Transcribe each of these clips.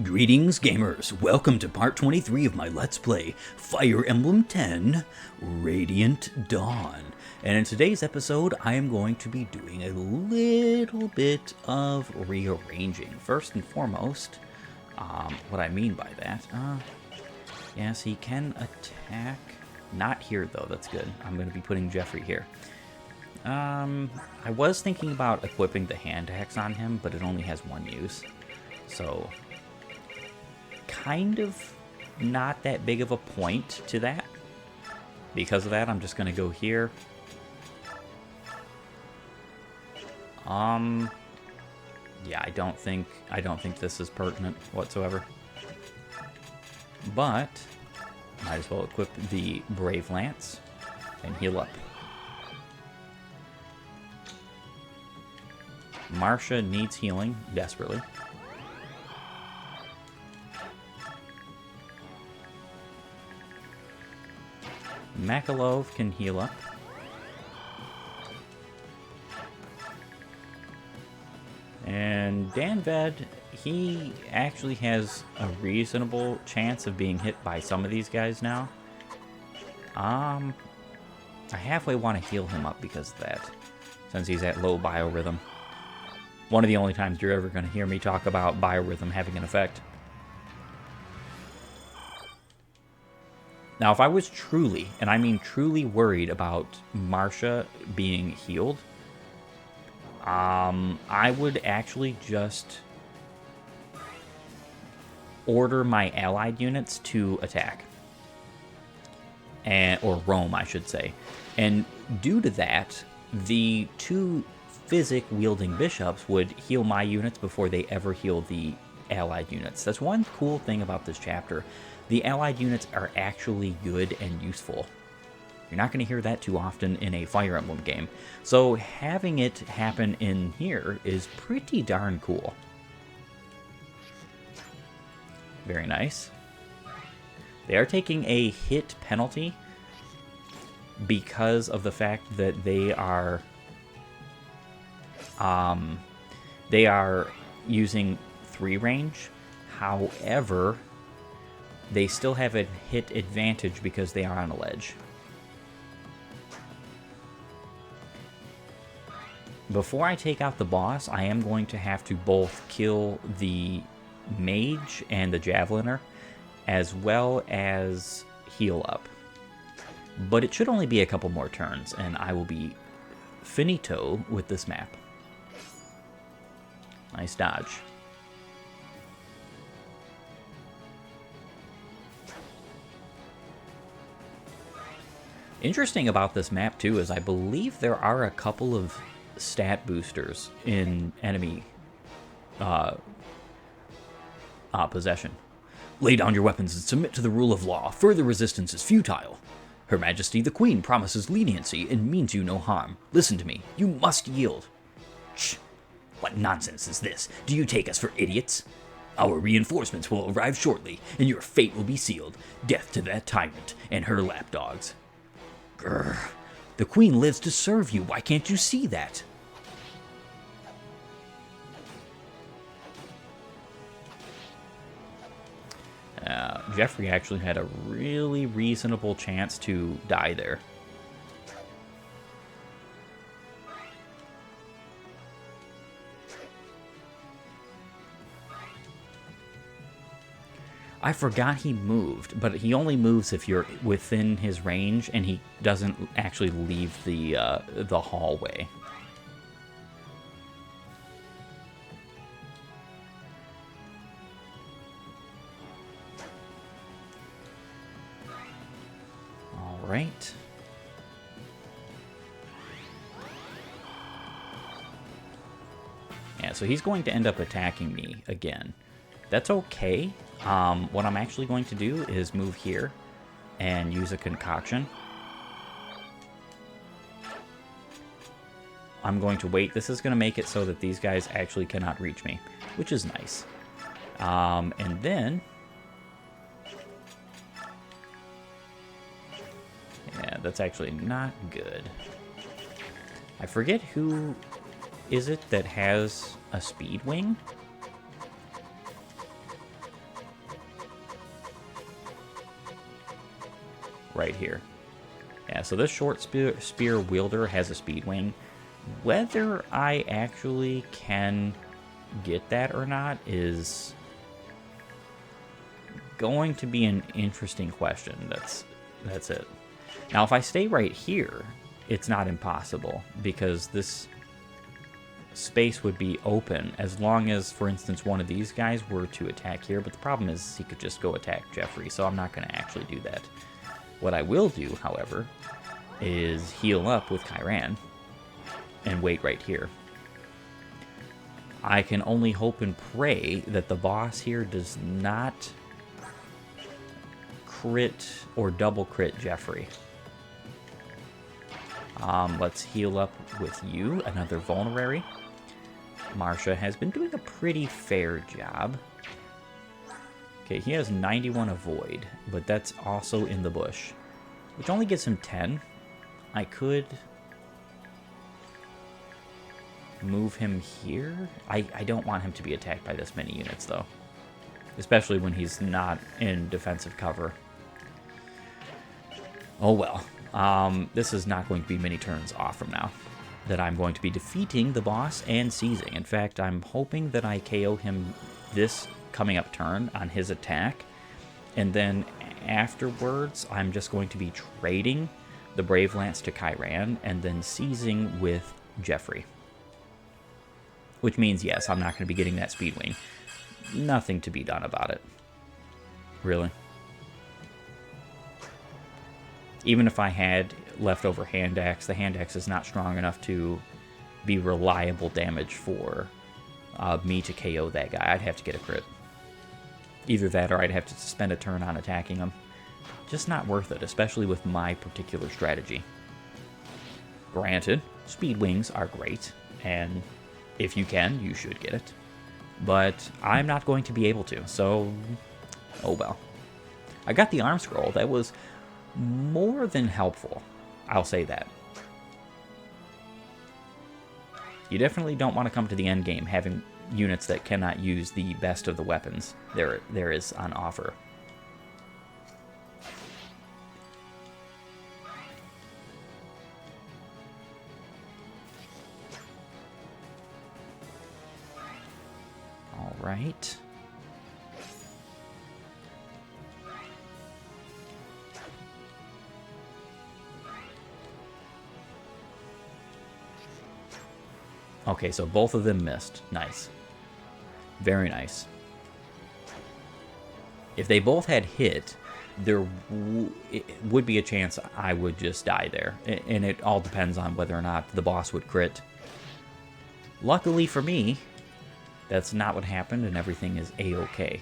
Greetings, gamers! Welcome to part 23 of my Let's Play Fire Emblem 10 Radiant Dawn. And in today's episode, I am going to be doing a little bit of rearranging. First and foremost, what I mean by that, yes, he can attack. Not here, though. That's good. I'm going to be putting Geoffrey here. I was thinking about equipping the hand axe on him, but it only has one use. So kind of not that big of a point to that. Because of that, I'm just gonna go here. Yeah, I don't think this is pertinent whatsoever. But might as well equip the Brave Lance and heal up. Marcia needs healing desperately. Makalov can heal up. And Danved, he actually has a reasonable chance of being hit by some of these guys now. I halfway want to heal him up because of that, since he's at low biorhythm. One of the only times you're ever going to hear me talk about biorhythm having an effect. Now, if I was truly, and I mean truly worried about Marcia being healed, I would actually just order my allied units to attack. Or roam, I should say. And due to that, the two physic-wielding bishops would heal my units before they ever heal the allied units. That's one cool thing about this chapter. The allied units are actually good and useful. You're not going to hear that too often in a Fire Emblem game. So having it happen in here is pretty darn cool. Very nice. They are taking a hit penalty because of the fact that they are using 3 range. However, they still have a hit advantage because they are on a ledge. Before I take out the boss, I am going to have to both kill the mage and the javeliner, as well as heal up. But it should only be a couple more turns, and I will be finito with this map. Nice dodge. Interesting about this map, too, is I believe there are a couple of stat boosters in enemy possession. Lay down your weapons and submit to the rule of law. Further resistance is futile. Her Majesty the Queen promises leniency and means you no harm. Listen to me. You must yield. Shh. What nonsense is this? Do you take us for idiots? Our reinforcements will arrive shortly, and your fate will be sealed. Death to that tyrant and her lapdogs. Grr. The Queen lives to serve you. Why can't you see that? Geoffrey actually had a really reasonable chance to die there. I forgot he moved, but he only moves if you're within his range, and he doesn't actually leave the hallway. All right. Yeah, so he's going to end up attacking me again. That's okay. What I'm actually going to do is move here and use a concoction. I'm going to wait. This is going to make it so that these guys actually cannot reach me, which is nice. And then... yeah, that's actually not good. I forget who is it that has a speedwing. right here. Yeah, so this short spear wielder has a speedwing. Whether I actually can get that or not is going to be an interesting question. That's it. Now, if I stay right here, it's not impossible, because this space would be open as long as, for instance, one of these guys were to attack here. But the problem is he could just go attack Geoffrey, so I'm not going to actually do that. What I will do, however, is heal up with Chiran and wait right here. I can only hope and pray that the boss here does not crit or double crit Geoffrey. Let's heal up with you, another vulnerary. Marsha has been doing a pretty fair job. Okay, he has 91 avoid, but that's also in the bush, which only gives him 10. I could move him here. I don't want him to be attacked by this many units, though, especially when he's not in defensive cover. Oh well. This is not going to be many turns off from now that I'm going to be defeating the boss and seizing. In fact, I'm hoping that I KO him this coming up turn on his attack, and then afterwards I'm just going to be trading the Brave Lance to Chiran and then seizing with Geoffrey. Which means, yes, I'm not going to be getting that speedwing. Nothing to be done about it. Really. Even if I had leftover hand axe, the hand axe is not strong enough to be reliable damage for me to KO that guy. I'd have to get a crit. Either that or I'd have to spend a turn on attacking him. Just not worth it, especially with my particular strategy. Granted, speed wings are great, and if you can, you should get it. But I'm not going to be able to, so oh well. I got the arm scroll. That was more than helpful, I'll say that. You definitely don't want to come to the end game having units that cannot use the best of the weapons there is on offer. All right. Okay, so both of them missed. Nice. Very nice. If they both had hit, there would be a chance I would just die there. And it all depends on whether or not the boss would crit. Luckily for me, that's not what happened, and everything is A-okay.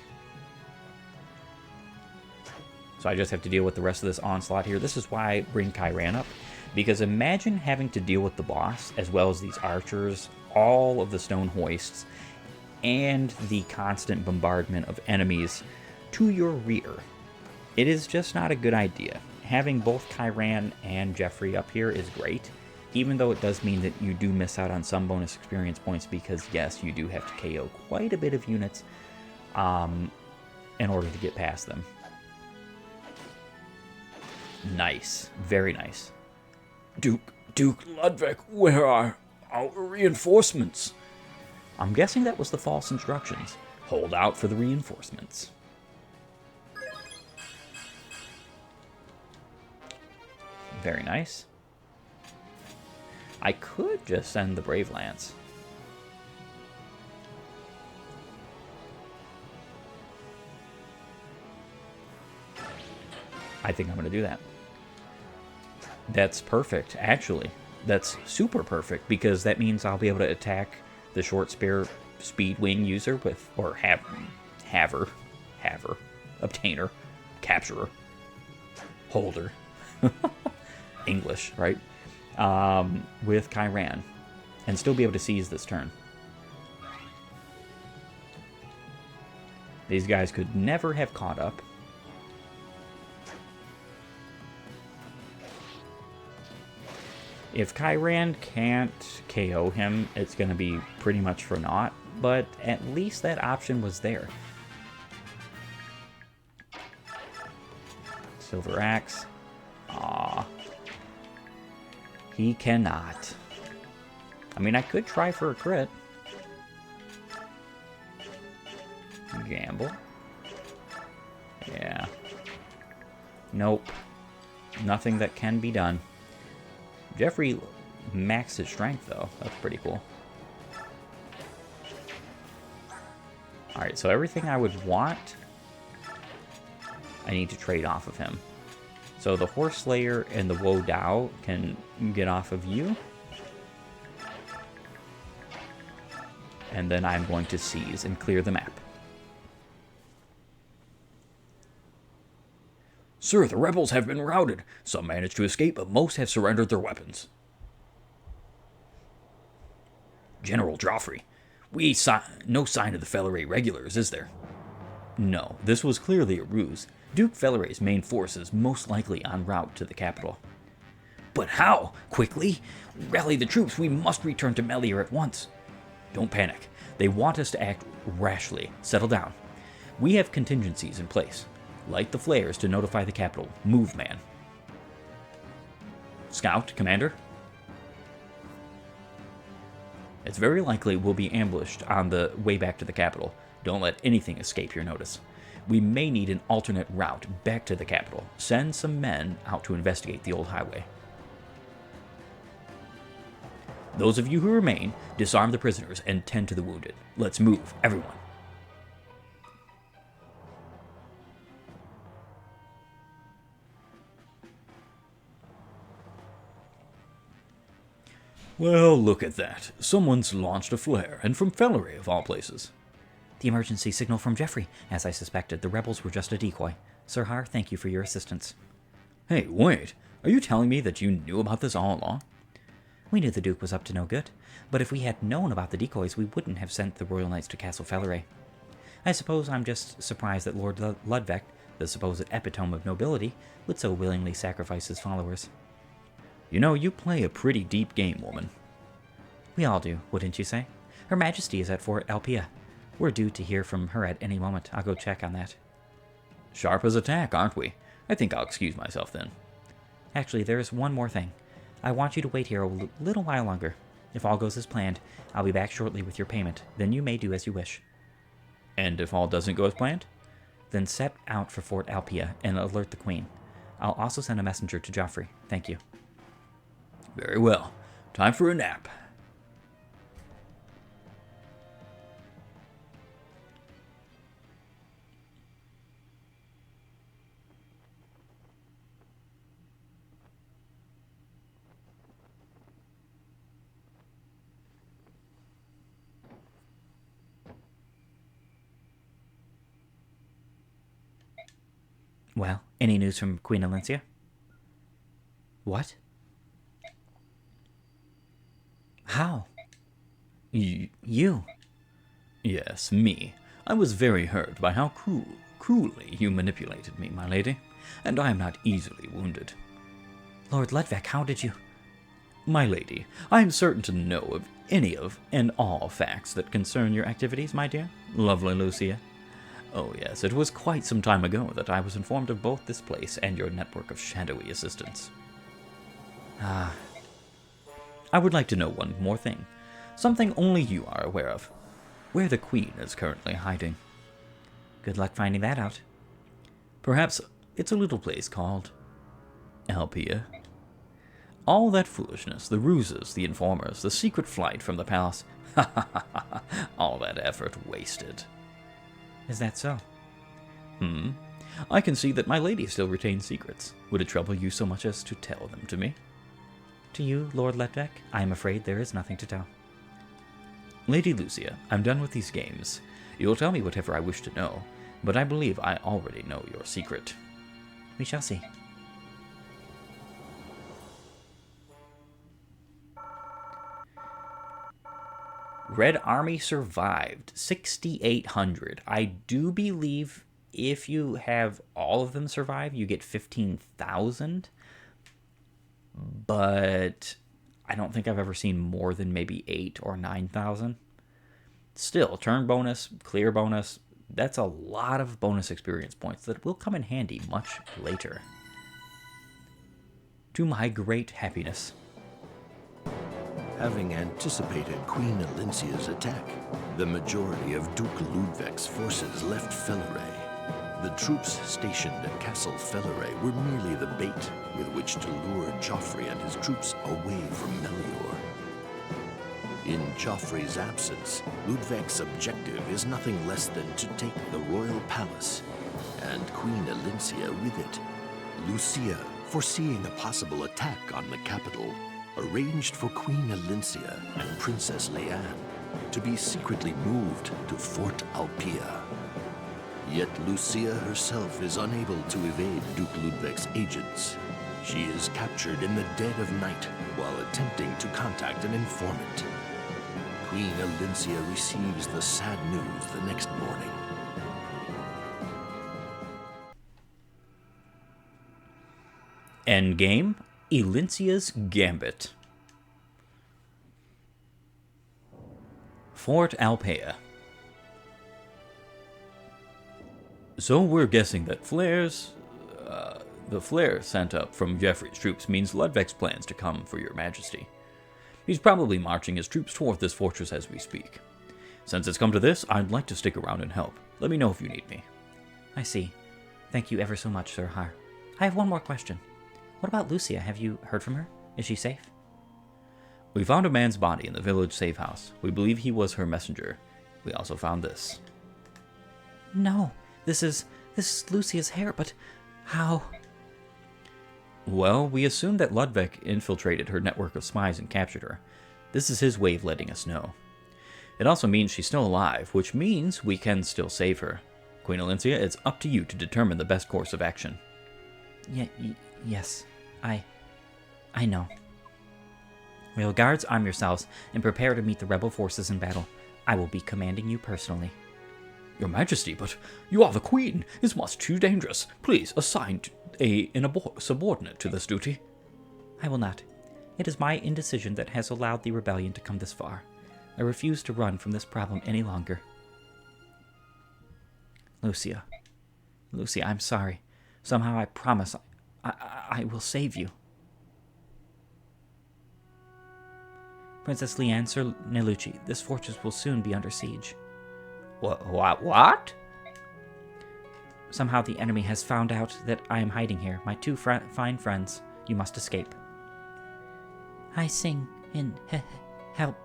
So I just have to deal with the rest of this onslaught here. This is why I bring Chiran up. Because imagine having to deal with the boss, as well as these archers, all of the stone hoists, and the constant bombardment of enemies to your rear. It is just not a good idea. Having both Chiran and Geoffrey up here is great, even though it does mean that you do miss out on some bonus experience points, because yes, you do have to KO quite a bit of units in order to get past them. Nice. Very nice. Duke Ludwig, where are our reinforcements? I'm guessing that was the false instructions. Hold out for the reinforcements. Very nice. I could just send the Brave Lance. I think I'm going to do that. That's perfect, actually. That's super perfect, because that means I'll be able to attack the short spear speedwing user with, or haver, obtainer, capturer, holder, English, right? With Chiran, and still be able to seize this turn. These guys could never have caught up. If Chiran can't KO him, it's going to be pretty much for naught, but at least that option was there. Silver Axe. He cannot. I mean, I could try for a crit. Gamble. Yeah. Nope. Nothing that can be done. Geoffrey maxed his strength, though. That's pretty cool. Alright, so everything I would want, I need to trade off of him. So the Horse Slayer and the Woe Dao can get off of you. And then I'm going to seize and clear the map. Sir, the rebels have been routed. Some managed to escape, but most have surrendered their weapons. General Geoffrey, no sign of the Felleray regulars, is there? No, this was clearly a ruse. Duke Felleray's main force is most likely en route to the capital. But how? Quickly? Rally the troops. We must return to Melior at once. Don't panic. They want us to act rashly. Settle down. We have contingencies in place. Light the flares to notify the capital. Move, man. Scout, Commander? It's very likely we'll be ambushed on the way back to the capital. Don't let anything escape your notice. We may need an alternate route back to the capital. Send some men out to investigate the old highway. Those of you who remain, disarm the prisoners and tend to the wounded. Let's move, everyone. Well, look at that. Someone's launched a flare, and from Felleray, of all places. The emergency signal from Geoffrey. As I suspected, the rebels were just a decoy. Sir Har, thank you for your assistance. Hey, wait. Are you telling me that you knew about this all along? We knew the Duke was up to no good, but if we had known about the decoys, we wouldn't have sent the Royal Knights to Castle Felleray. I suppose I'm just surprised that Lord Ludwig, the supposed epitome of nobility, would so willingly sacrifice his followers. You know, you play a pretty deep game, woman. We all do, wouldn't you say? Her Majesty is at Fort Alpia. We're due to hear from her at any moment. I'll go check on that. Sharp as a tack, aren't we? I think I'll excuse myself then. Actually, there's one more thing. I want you to wait here a little while longer. If all goes as planned, I'll be back shortly with your payment. Then you may do as you wish. And if all doesn't go as planned? Then set out for Fort Alpia and alert the Queen. I'll also send a messenger to Geoffrey. Thank you. Very well. Time for a nap. Well, any news from Queen Alencia? What? How? You? Yes, me. I was very hurt by how cruelly you manipulated me, my lady, and I am not easily wounded. Lord Ludwig, how did you? My lady, I am certain to know of any of and all facts that concern your activities, my dear, lovely Lucia. Oh yes, it was quite some time ago that I was informed of both this place and your network of shadowy assistants. I would like to know one more thing. Something only you are aware of. Where the Queen is currently hiding. Good luck finding that out. Perhaps it's a little place called Alpia. All that foolishness, the ruses, the informers, the secret flight from the palace, all that effort wasted. Is that so? I can see that my lady still retains secrets. Would it trouble you so much as to tell them to me? To you, Lord Ludwig, I am afraid there is nothing to tell. Lady Lucia, I'm done with these games. You'll tell me whatever I wish to know, but I believe I already know your secret. We shall see. Red Army survived. 6,800. I do believe if you have all of them survive, you get 15,000. But I don't think I've ever seen more than maybe 8 or 9,000. Still, turn bonus, clear bonus, that's a lot of bonus experience points that will come in handy much later. To my great happiness. having anticipated Queen Elincia's attack, the majority of Duke Ludwig's forces left Felleray. The troops stationed at Castle Felleray were merely the bait with which to lure Geoffrey and his troops away from Melior. In Geoffrey's absence, Ludwig's objective is nothing less than to take the royal palace, and Queen Elincia with it. Lucia, foreseeing a possible attack on the capital, arranged for Queen Elincia and Princess Leanne to be secretly moved to Fort Alpia. Yet Lucia herself is unable to evade Duke Ludwig's agents. She is captured in the dead of night while attempting to contact an informant. Queen Elincia receives the sad news the next morning. Endgame, Elincia's Gambit. Fort Alpea. So we're guessing that the flare sent up from Geoffrey's troops means Ludwig's plans to come for your majesty. He's probably marching his troops toward this fortress as we speak. Since it's come to this, I'd like to stick around and help. Let me know if you need me. I see. Thank you ever so much, Sir Har. I have one more question. What about Lucia? Have you heard from her? Is she safe? We found a man's body in the village safe house. We believe he was her messenger. We also found this. No, this is Lucia's hair, but how? Well, we assume that Ludwig infiltrated her network of spies and captured her. This is his way of letting us know. It also means she's still alive, which means we can still save her. Queen Elincia, it's up to you to determine the best course of action. Yes, I know. Royal Guards, arm yourselves and prepare to meet the rebel forces in battle. I will be commanding you personally. Your Majesty, but you are the Queen. It's much too dangerous. Please assign a subordinate to this duty. I will not. It is my indecision that has allowed the rebellion to come this far. I refuse to run from this problem any longer. Lucia, I'm sorry. Somehow I promise I will save you. Princess Leanne, Sir Nelucci, this fortress will soon be under siege. What? Somehow the enemy has found out that I am hiding here. My two fine friends. You must escape. I sing in help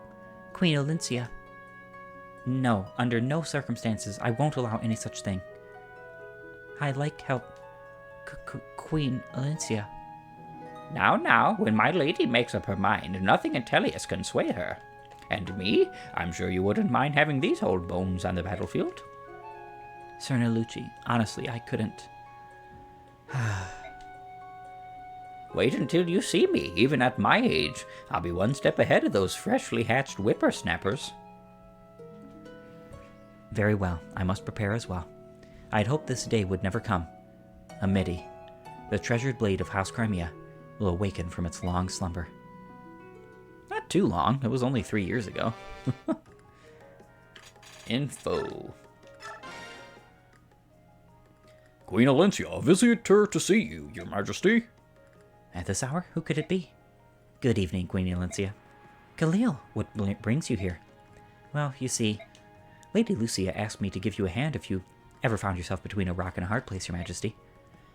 Queen Elincia. No, under no circumstances. I won't allow any such thing. I like help Queen Elincia. Now, when my lady makes up her mind, nothing in Tellius can sway her. And me, I'm sure you wouldn't mind having these old bones on the battlefield. Sir Nelucci, honestly, I couldn't. Wait until you see me, even at my age. I'll be one step ahead of those freshly hatched whippersnappers. Very well, I must prepare as well. I'd hoped this day would never come. Amidi, the treasured blade of House Crimea, will awaken from its long slumber. Not too long. It was only 3 years ago. Info. Queen Elincia, a visitor to see you, Your Majesty. At this hour? Who could it be? Good evening, Queen Elincia. Khalil, what brings you here? Well, you see, Lady Lucia asked me to give you a hand if you ever found yourself between a rock and a hard place, Your Majesty.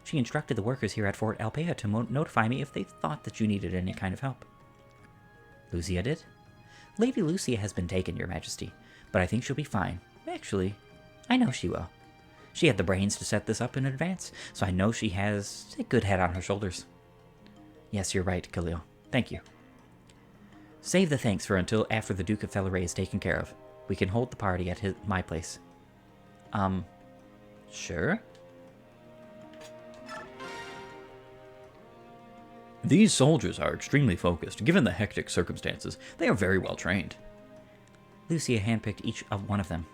She instructed the workers here at Fort Alpea to notify me if they thought that you needed any kind of help. Lucia did? Lady Lucia has been taken, Your Majesty, but I think she'll be fine. Actually, I know she will. She had the brains to set this up in advance, so I know she has a good head on her shoulders. Yes, you're right, Khalil. Thank you. Save the thanks for until after the Duke of Felleray is taken care of. We can hold the party at my place. Sure? These soldiers are extremely focused. Given the hectic circumstances, they are very well trained. Lucia handpicked each one of them.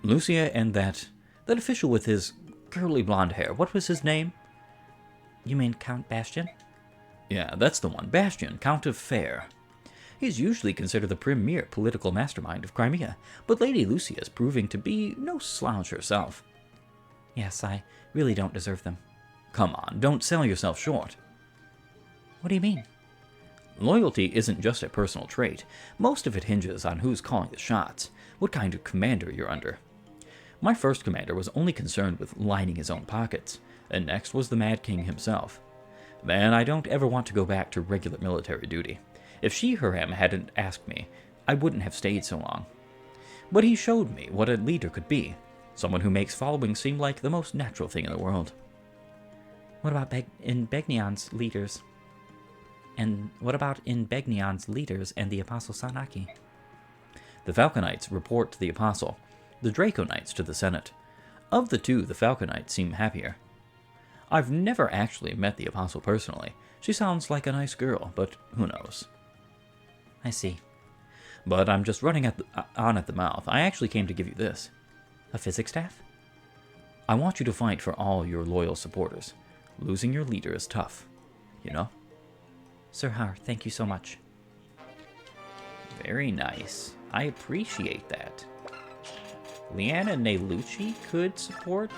Lucia and that official with his curly blonde hair. What was his name? You mean Count Bastian? Yeah, that's the one. Bastian, Count of Fair. He's usually considered the premier political mastermind of Crimea, but Lady Lucia is proving to be no slouch herself. Yes, I really don't deserve them. Come on, don't sell yourself short. What do you mean? Loyalty isn't just a personal trait. Most of it hinges on who's calling the shots, what kind of commander you're under. My first commander was only concerned with lining his own pockets, and next was the Mad King himself. Man, I don't ever want to go back to regular military duty. If she or him hadn't asked me, I wouldn't have stayed so long. But he showed me what a leader could be, someone who makes following seem like the most natural thing in the world. What about in Begnion's leaders? And what about in Begnion's leaders and the Apostle Sanaki? The Falconites report to the Apostle, the Draconites to the Senate. Of the two, the Falconites seem happier. I've never actually met the Apostle personally. She sounds like a nice girl, but who knows? I see. But I'm just running on at the mouth. I actually came to give you this. A physics staff? I want you to fight for all your loyal supporters. Losing your leader is tough, you know? Sir Har, thank you so much. Very nice. I appreciate that. Leanne and Nelucci could support.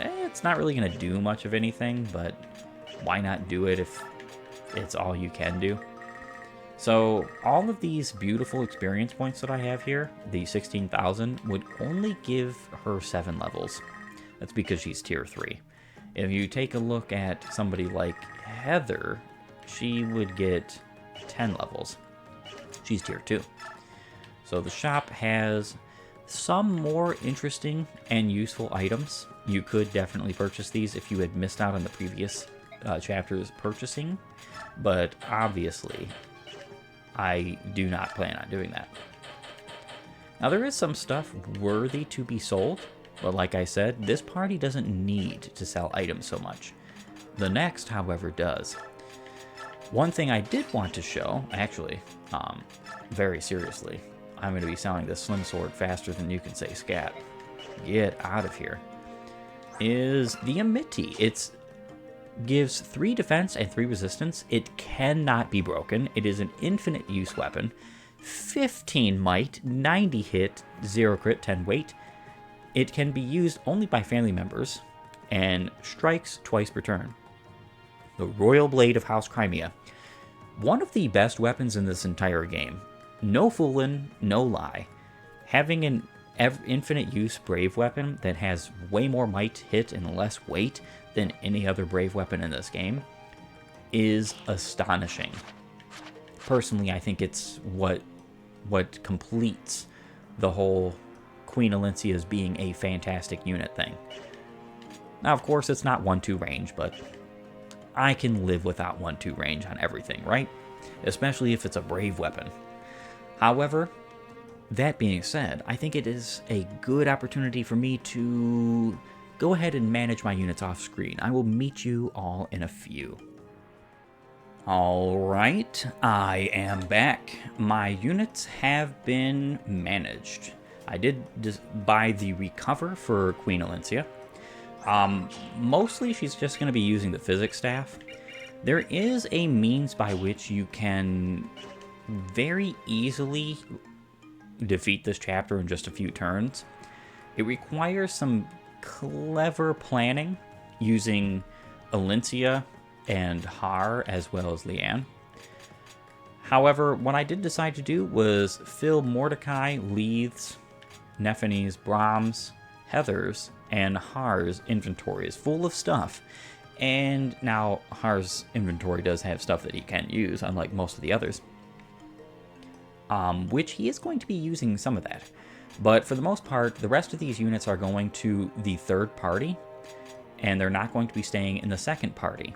It's not really going to do much of anything, but why not do it if it's all you can do? So all of these beautiful experience points that I have here, the 16,000, would only give her 7 levels. That's because she's tier 3. If you take a look at somebody like Heather, she would get 10 levels. She's tier 2. So the shop has some more interesting and useful items. You could definitely purchase these if you had missed out on the previous chapter's purchasing, but obviously I do not plan on doing that. Now there is some stuff worthy to be sold, but like I said, this party doesn't need to sell items so much. The next, however, does. One thing I did want to show, actually, very seriously, I'm going to be selling this slim sword faster than you can say scat. Get out of here. Is the Amity. It gives 3 defense and 3 resistance. It cannot be broken. It is an infinite use weapon. 15 might, 90 hit, 0 crit, 10 weight. It can be used only by family members and strikes twice per turn. The Royal Blade of House Crimea. One of the best weapons in this entire game. No foolin', no lie. Having an infinite use brave weapon that has way more might, hit, and less weight than any other brave weapon in this game is astonishing. Personally, I think it's what completes the whole Queen Alencia's being a fantastic unit thing. Now, of course, it's not 1-2 range, but I can live without 1-2 range on everything, right? Especially if it's a brave weapon. However, that being said, I think it is a good opportunity for me to go ahead and manage my units off screen. I will meet you all in a few. Alright, I am back. My units have been managed. I did buy the recover for Queen Alencia. Mostly she's just going to be using the physics staff. There is a means by which you can very easily defeat this chapter in just a few turns. It requires some clever planning using Alencia and Har as well as Leanne. However, what I did decide to do was fill Mordecai, Leith's, Nephene's, Brahms, Heather's, and Har's inventories full of stuff. And now Har's inventory does have stuff that he can use, unlike most of the others. Which he is going to be using some of that. But for the most part, the rest of these units are going to the third party, and they're not going to be staying in the second party.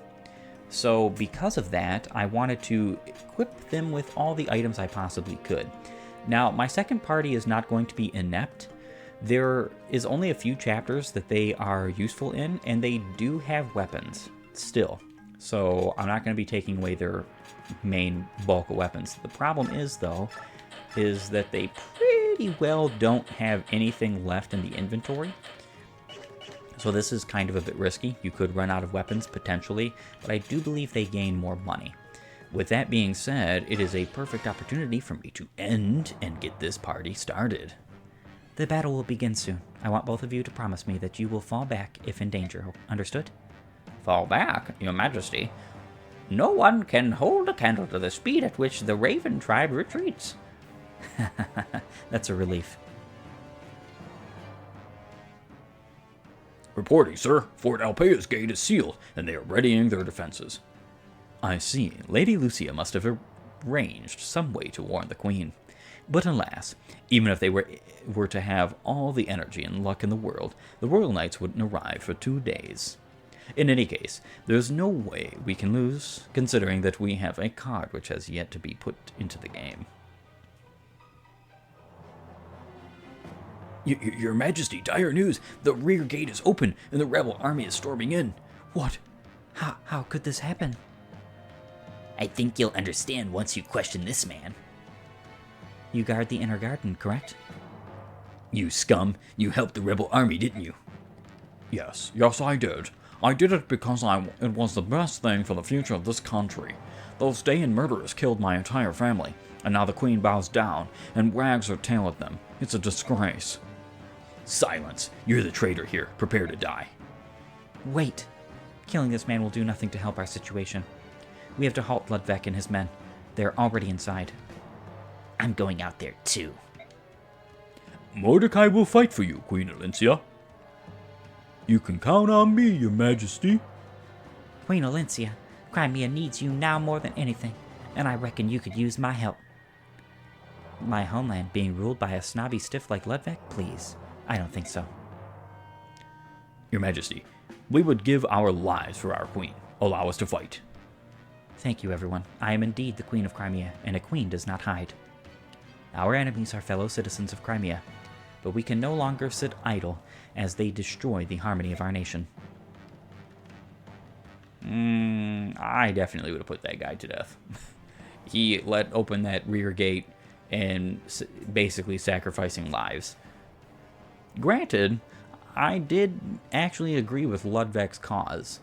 So because of that, I wanted to equip them with all the items I possibly could. Now, my second party is not going to be inept. There is only a few chapters that they are useful in, and they do have weapons still. So I'm not going to be taking away their main bulk of weapons. The problem is, though, is that they pretty well don't have anything left in the inventory. So this is kind of a bit risky. You could run out of weapons, potentially, but I do believe they gain more money. With that being said, it is a perfect opportunity for me to end and get this party started. The battle will begin soon. I want both of you to promise me that you will fall back if in danger. Understood? Fall back, Your Majesty? No one can hold a candle to the speed at which the Raven tribe retreats. That's a relief. Reporting, sir. Fort Alpea's gate is sealed, and they are readying their defenses. I see. Lady Lucia must have arranged some way to warn the Queen. But alas, even if they were to have all the energy and luck in the world, the Royal Knights wouldn't arrive for 2 days. In any case, there's no way we can lose, considering that we have a card which has yet to be put into the game. Your Majesty, dire news! The rear gate is open, and the rebel army is storming in. What? How could this happen? I think you'll understand once you question this man. You guard the inner garden, correct? You scum! You helped the rebel army, didn't you? Yes, I did. I did it because it was the best thing for the future of this country. Those Dayan murderers killed my entire family, and now the Queen bows down and wags her tail at them. It's a disgrace. Silence! You're the traitor here. Prepare to die. Wait. Killing this man will do nothing to help our situation. We have to halt Ludwig and his men. They're already inside. I'm going out there too. Mordecai will fight for you, Queen Alencia. You can count on me, Your Majesty. Queen Alencia, Crimea needs you now more than anything, and I reckon you could use my help. My homeland being ruled by a snobby stiff like Ludwig? Please. I don't think so. Your Majesty, we would give our lives for our queen. Allow us to fight. Thank you, everyone. I am indeed the Queen of Crimea, and a queen does not hide. Our enemies are fellow citizens of Crimea, but we can no longer sit idle as they destroy the harmony of our nation. I definitely would have put that guy to death. He let open that rear gate and basically sacrificing lives. Granted, I did actually agree with Ludwig's cause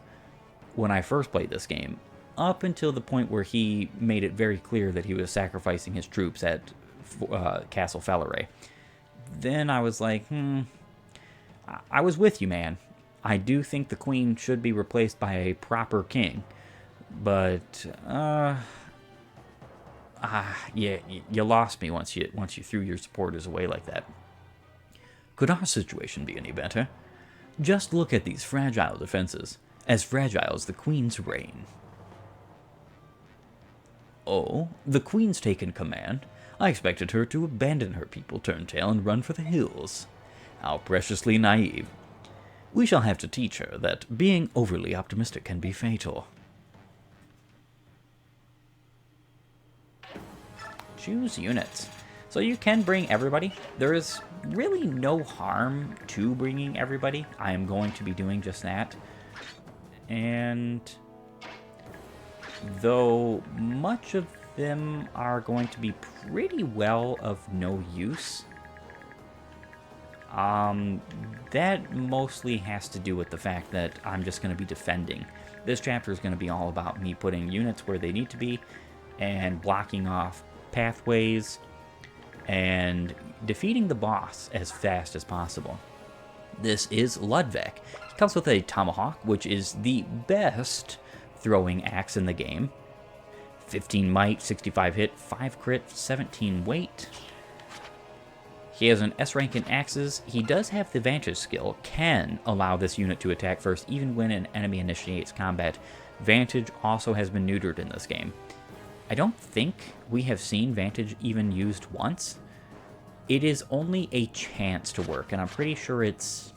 when I first played this game, up until the point where he made it very clear that he was sacrificing his troops at Castle Felleray. Then I was like, I was with you, man. I do think the queen should be replaced by a proper king, but yeah, you lost me once you threw your supporters away like that. Could our situation be any better? Just look at these fragile defenses, as fragile as the queen's reign. Oh, the queen's taken command. I expected her to abandon her people, turn tail, and run for the hills. How preciously naive. We shall have to teach her that being overly optimistic can be fatal. Choose units. So you can bring everybody. There is really no harm to bringing everybody. I am going to be doing just that. And though much of them are going to be pretty well of no use, that mostly has to do with the fact that I'm just going to be defending. This chapter is going to be all about me putting units where they need to be and blocking off pathways and defeating the boss as fast as possible. This is Ludwig. He comes with a tomahawk, which is the best throwing axe in the game. 15 might, 65 hit, 5 crit, 17 weight. He has an S rank in axes. He does have the Vantage skill, can allow this unit to attack first even when an enemy initiates combat. Vantage also has been neutered in this game. I don't think we have seen Vantage even used once. It is only a chance to work, and I'm pretty sure it's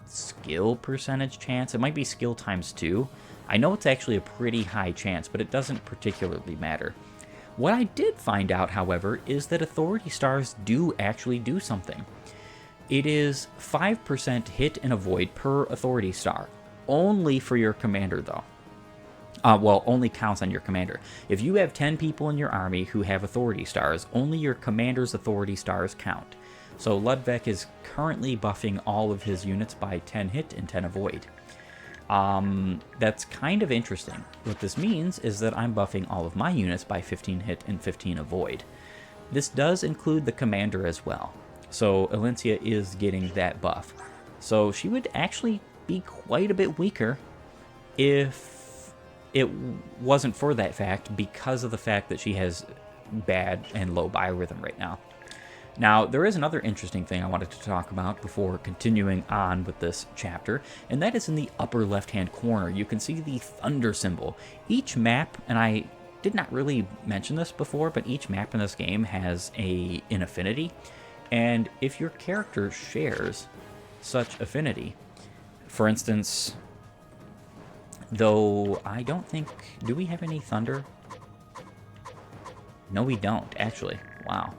skill percentage chance. It might be skill times 2. I know it's actually a pretty high chance, but it doesn't particularly matter. What I did find out, however, is that Authority Stars do actually do something. It is 5% hit and avoid per Authority Star. Only for your commander, though. Well, only counts on your commander. If you have 10 people in your army who have Authority Stars, only your commander's Authority Stars count. So Ludwig is currently buffing all of his units by 10 hit and 10 avoid. That's kind of interesting. What this means is that I'm buffing all of my units by 15 hit and 15 avoid. This does include the commander as well. So Alencia is getting that buff. So she would actually be quite a bit weaker if it wasn't for that fact because of the fact that she has bad and low biorhythm right now. Now, there is another interesting thing I wanted to talk about before continuing on with this chapter, and that is in the upper left-hand corner. You can see the thunder symbol. Each map, and I did not really mention this before, but each map in this game has an affinity, and if your character shares such affinity, for instance, though I don't think, do we have any thunder? No, we don't, actually. Wow.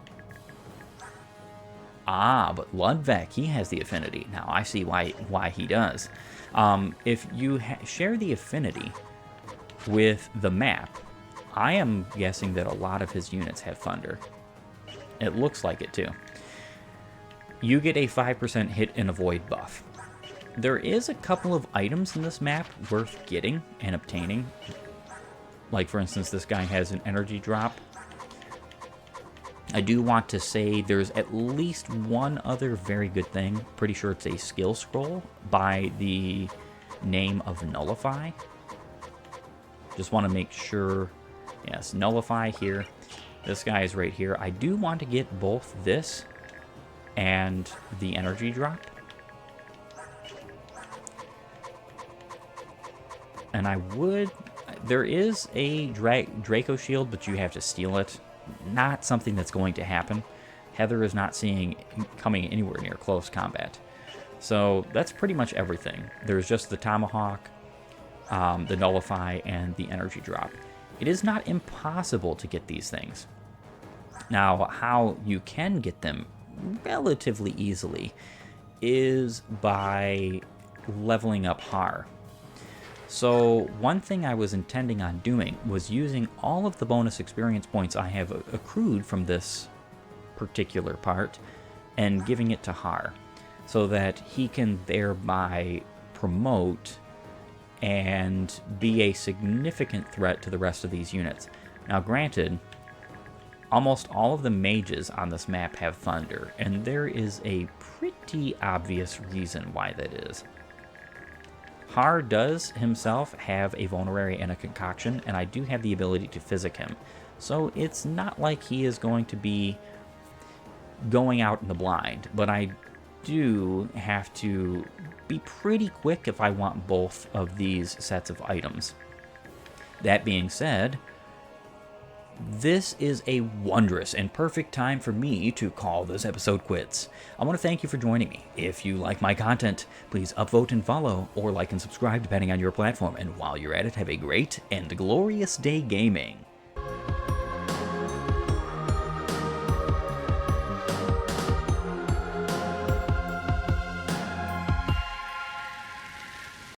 Ah, but Ludwig, he has the affinity. Now, I see why he does. If you share the affinity with the map, I am guessing that a lot of his units have thunder. It looks like it, too. You get a 5% hit and avoid buff. There is a couple of items in this map worth getting and obtaining. Like, for instance, this guy has an energy drop. I do want to say there's at least one other very good thing. Pretty sure it's a skill scroll by the name of Nullify. Just want to make sure. Yes, Nullify here. This guy is right here. I do want to get both this and the energy drop. And I would. There is a Draco shield, but you have to steal it. Not something that's going to happen. Heather is not coming anywhere near close combat. So that's pretty much everything. There's just the Tomahawk, the Nullify, and the energy drop. It is not impossible to get these things. Now, how you can get them relatively easily is by leveling up Har. So one thing I was intending on doing was using all of the bonus experience points I have accrued from this particular part and giving it to Har so that he can thereby promote and be a significant threat to the rest of these units. Now granted, almost all of the mages on this map have thunder, and there is a pretty obvious reason why that is. Har does himself have a vulnerary and a concoction, and I do have the ability to physic him. So it's not like he is going to be going out in the blind, but I do have to be pretty quick if I want both of these sets of items. That being said, this is a wondrous and perfect time for me to call this episode quits. I want to thank you for joining me. If you like my content, please upvote and follow, or like and subscribe depending on your platform. And while you're at it, have a great and glorious day gaming.